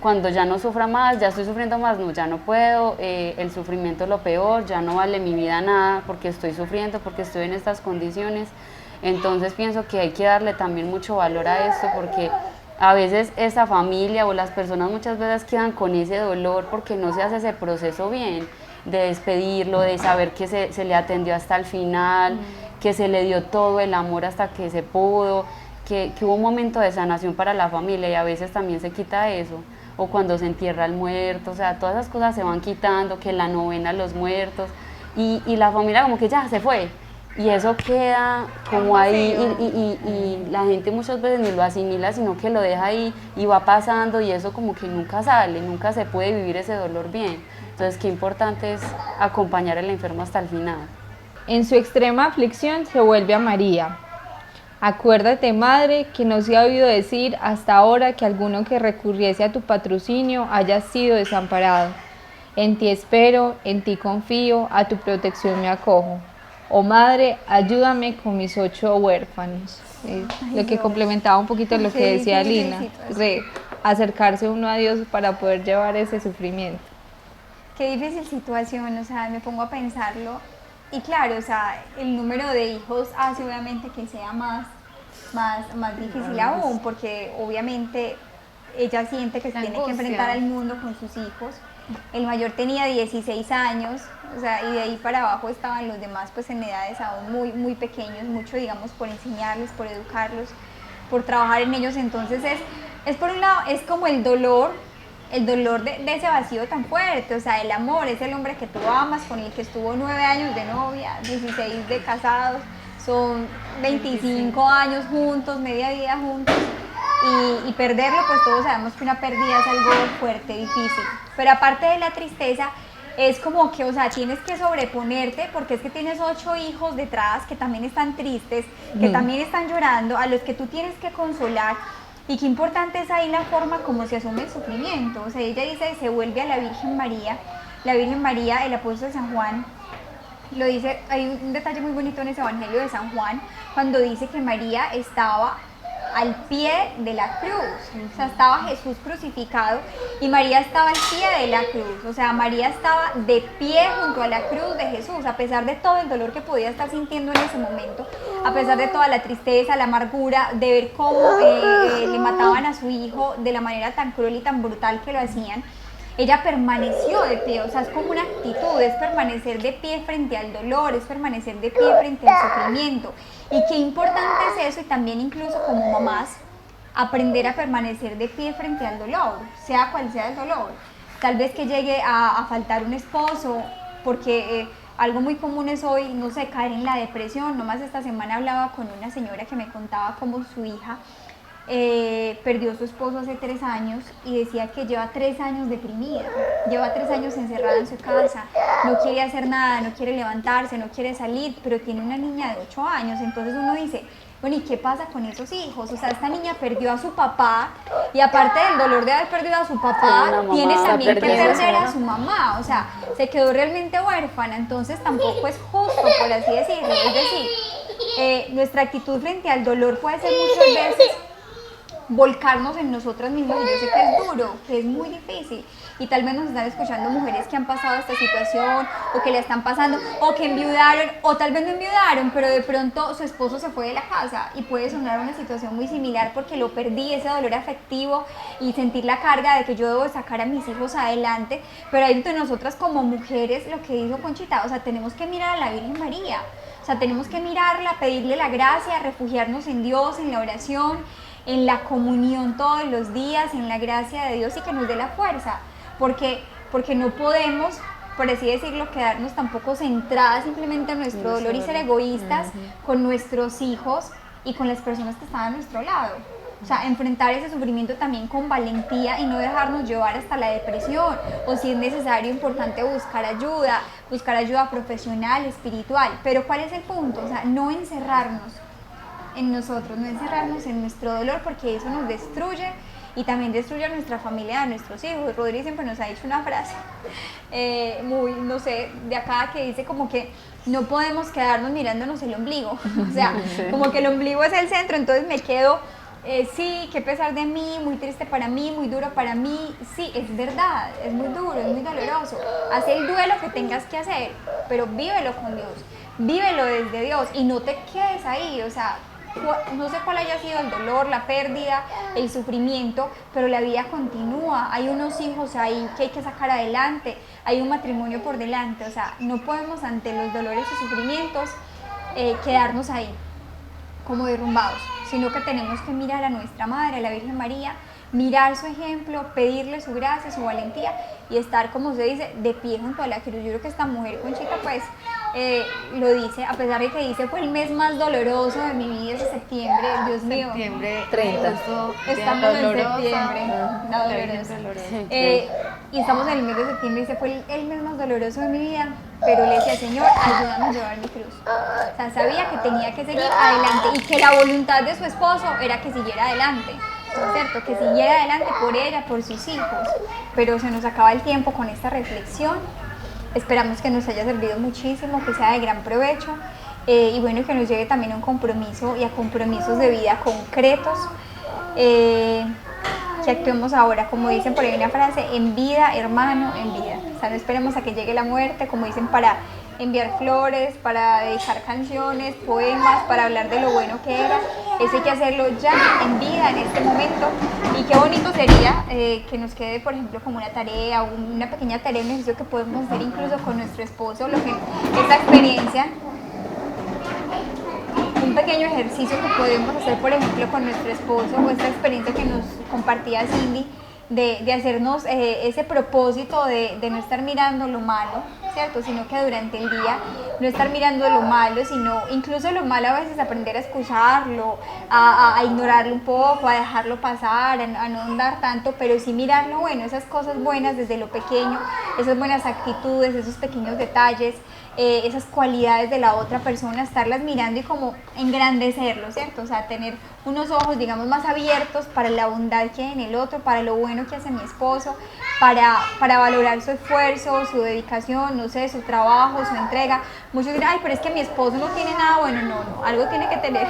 cuando ya no sufra más, ya estoy sufriendo más, no, ya no puedo, el sufrimiento es lo peor, ya no vale mi vida nada porque estoy sufriendo, porque estoy en estas condiciones. Entonces pienso que hay que darle también mucho valor a esto, porque a veces esa familia o las personas muchas veces quedan con ese dolor porque no se hace ese proceso bien, de despedirlo, de saber que se le atendió hasta el final, que se le dio todo el amor hasta que se pudo, que hubo un momento de sanación para la familia, y a veces también se quita eso, o cuando se entierra el muerto, o sea, todas esas cosas se van quitando, que la novena a los muertos, y la familia como que ya se fue, y eso queda como ahí, y la gente muchas veces ni lo asimila, sino que lo deja ahí y va pasando, y eso como que nunca sale, nunca se puede vivir ese dolor bien. Entonces qué importante es acompañar al enfermo hasta el final. En su extrema aflicción se vuelve a María. Acuérdate, Madre, que no se ha oído decir hasta ahora que alguno que recurriese a tu patrocinio haya sido desamparado. En ti espero, en ti confío, a tu protección me acojo. Oh Madre, ayúdame con mis 8 huérfanos. Lo que complementaba un poquito lo que decía Lina, de acercarse uno a Dios para poder llevar ese sufrimiento. Qué difícil situación, o sea, me pongo a pensarlo. Y claro, o sea, el número de hijos hace obviamente que sea más difícil aún, porque obviamente ella siente que se tiene que enfrentar al mundo con sus hijos. El mayor tenía 16 años, o sea, y de ahí para abajo estaban los demás pues en edades aún muy pequeños, mucho digamos por enseñarles, por educarlos, por trabajar en ellos. Entonces es por un lado, es como el dolor de ese vacío tan fuerte, o sea, el amor, es el hombre que tú amas, con el que estuvo 9 años de novia, 16 de casados, son 25 años juntos, media vida juntos, y perderlo, pues todos sabemos que una pérdida es algo fuerte, difícil, pero aparte de la tristeza, es como que, o sea, tienes que sobreponerte, porque es que tienes 8 hijos detrás que también están tristes, que también están llorando, a los que tú tienes que consolar. Y qué importante es ahí la forma como se asume el sufrimiento. O sea, ella dice, se vuelve a la Virgen María. La Virgen María, el apóstol San Juan, lo dice, hay un detalle muy bonito en ese Evangelio de San Juan, cuando dice que María estaba al pie de la cruz, o sea, estaba Jesús crucificado y María estaba al pie de la cruz, o sea, María estaba de pie junto a la cruz de Jesús, a pesar de todo el dolor que podía estar sintiendo en ese momento, a pesar de toda la tristeza, la amargura, de ver cómo le mataban a su hijo de la manera tan cruel y tan brutal que lo hacían. Ella permaneció de pie, o sea, es como una actitud, es permanecer de pie frente al dolor, es permanecer de pie frente al sufrimiento. Y qué importante es eso, y también incluso como mamás, aprender a permanecer de pie frente al dolor, sea cual sea el dolor. Tal vez que llegue a faltar un esposo, porque algo muy común es hoy, no sé, caer en la depresión. Nomás esta semana hablaba con una señora que me contaba cómo su hija perdió a su esposo hace 3 años y decía que lleva 3 años deprimida, lleva 3 años encerrada en su casa, no quiere hacer nada, no quiere levantarse, no quiere salir, pero tiene una niña de 8 años, entonces uno dice, bueno, ¿y qué pasa con esos hijos? O sea, esta niña perdió a su papá y aparte del dolor de haber perdido a su papá, tiene también que perder a su mamá, o sea, se quedó realmente huérfana, entonces tampoco es justo, por así decirlo, es decir, nuestra actitud frente al dolor puede ser muchas veces volcarnos en nosotras mismas, y yo sé que es duro, que es muy difícil, y tal vez nos están escuchando mujeres que han pasado esta situación, o que la están pasando, o que enviudaron, o tal vez no enviudaron, pero de pronto su esposo se fue de la casa, y puede sonar una situación muy similar porque lo perdí, ese dolor afectivo, y sentir la carga de que yo debo sacar a mis hijos adelante, pero ahí entre nosotras como mujeres, lo que dijo Conchita, o sea, tenemos que mirar a la Virgen María, o sea, tenemos que mirarla, pedirle la gracia, refugiarnos en Dios, en la oración, en la comunión todos los días, en la gracia de Dios, y que nos dé la fuerza, porque no podemos, por así decirlo, quedarnos tampoco centradas simplemente en nuestro dolor y ser egoístas con nuestros hijos y con las personas que están a nuestro lado. O sea, enfrentar ese sufrimiento también con valentía y no dejarnos llevar hasta la depresión, o si es necesario, importante buscar ayuda profesional, espiritual, pero ¿cuál es el punto? O sea, no encerrarnos en nosotros, no encerrarnos en nuestro dolor, porque eso nos destruye y también destruye a nuestra familia, a nuestros hijos. Rodri siempre nos ha dicho una frase muy, no sé, de acá, que dice como que no podemos quedarnos mirándonos el ombligo, o sea, como que el ombligo es el centro, entonces me quedo, sí, qué pesar de mí, muy triste para mí, muy duro para mí, sí, es verdad, es muy duro, es muy doloroso, haz el duelo que tengas que hacer, pero vívelo con Dios, vívelo desde Dios y no te quedes ahí, o sea, no sé cuál haya sido el dolor, la pérdida, el sufrimiento, pero la vida continúa, hay unos hijos ahí que hay que sacar adelante, hay un matrimonio por delante, o sea, no podemos ante los dolores y sufrimientos quedarnos ahí como derrumbados, sino que tenemos que mirar a nuestra Madre, a la Virgen María, mirar su ejemplo, pedirle su gracia, su valentía y estar, como se dice, de pie junto a la cruz. Yo creo que esta mujer, Conchita, pues lo dice, a pesar de que dice fue el mes más doloroso de mi vida, ese septiembre, Dios mío. Septiembre 30. Estamos en septiembre, la dolorosa. Y estamos en el mes de septiembre y dice fue el mes más doloroso de mi vida, pero le decía, Señor, ayúdame a llevar mi cruz. O sea, sabía que tenía que seguir adelante y que la voluntad de su esposo era que siguiera adelante. ¿Cierto? Que siguiera adelante por ella, por sus hijos, pero se nos acaba el tiempo con esta reflexión. Esperamos que nos haya servido muchísimo, que sea de gran provecho y bueno, que nos lleve también a un compromiso y a compromisos de vida concretos, que actuemos ahora, como dicen por ahí una frase, en vida, hermano, en vida. O sea, no esperemos a que llegue la muerte, como dicen, para enviar flores, para dedicar canciones, poemas, para hablar de lo bueno que era. Eso hay que hacerlo ya, en vida, en este momento. Y qué bonito sería que nos quede, por ejemplo, como una tarea, una pequeña tarea, un ejercicio que podemos hacer incluso con nuestro esposo, esta experiencia, un pequeño ejercicio que podemos hacer, por ejemplo, con nuestro esposo, o esta experiencia que nos compartía Cindy, de hacernos ese propósito de no estar mirando lo malo, ¿cierto? Sino que durante el día no estar mirando lo malo, sino incluso lo malo a veces aprender a excusarlo, a ignorarlo un poco, a dejarlo pasar, a no andar tanto, pero sí mirar lo bueno, esas cosas buenas desde lo pequeño, esas buenas actitudes, esos pequeños detalles, esas cualidades de la otra persona, estarlas mirando y como engrandecerlo, ¿cierto? O sea, tener unos ojos, digamos, más abiertos para la bondad que hay en el otro, para lo bueno que hace mi esposo, para valorar su esfuerzo, su dedicación, no sé, su trabajo, su entrega. Muchos dirán, ay, pero es que mi esposo no tiene nada bueno. No, algo tiene que tener.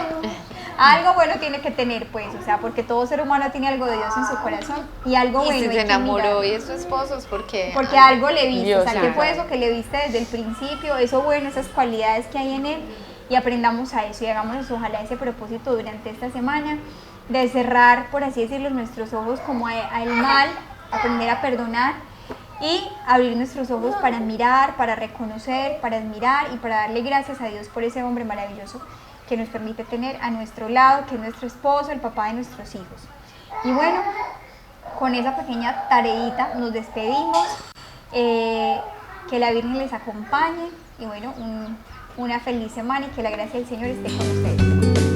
Algo bueno tiene que tener, pues, o sea, porque todo ser humano tiene algo de Dios en su corazón y algo bueno. Y si hay se que enamoró mirar. y es su esposo es porque Algo le viste, Dios, o sea, ¿qué sí. fue eso que le viste desde el principio? Eso bueno, esas cualidades que hay en él y aprendamos a eso y hagámonos ojalá ese propósito durante esta semana de cerrar, por así decirlo, nuestros ojos como al mal, aprender a perdonar y abrir nuestros ojos para mirar, para reconocer, para admirar y para darle gracias a Dios por ese hombre maravilloso que nos permite tener a nuestro lado, que es nuestro esposo, el papá de nuestros hijos. Y bueno, con esa pequeña tareita nos despedimos, que la Virgen les acompañe y bueno, una feliz semana y que la gracia del Señor esté con ustedes.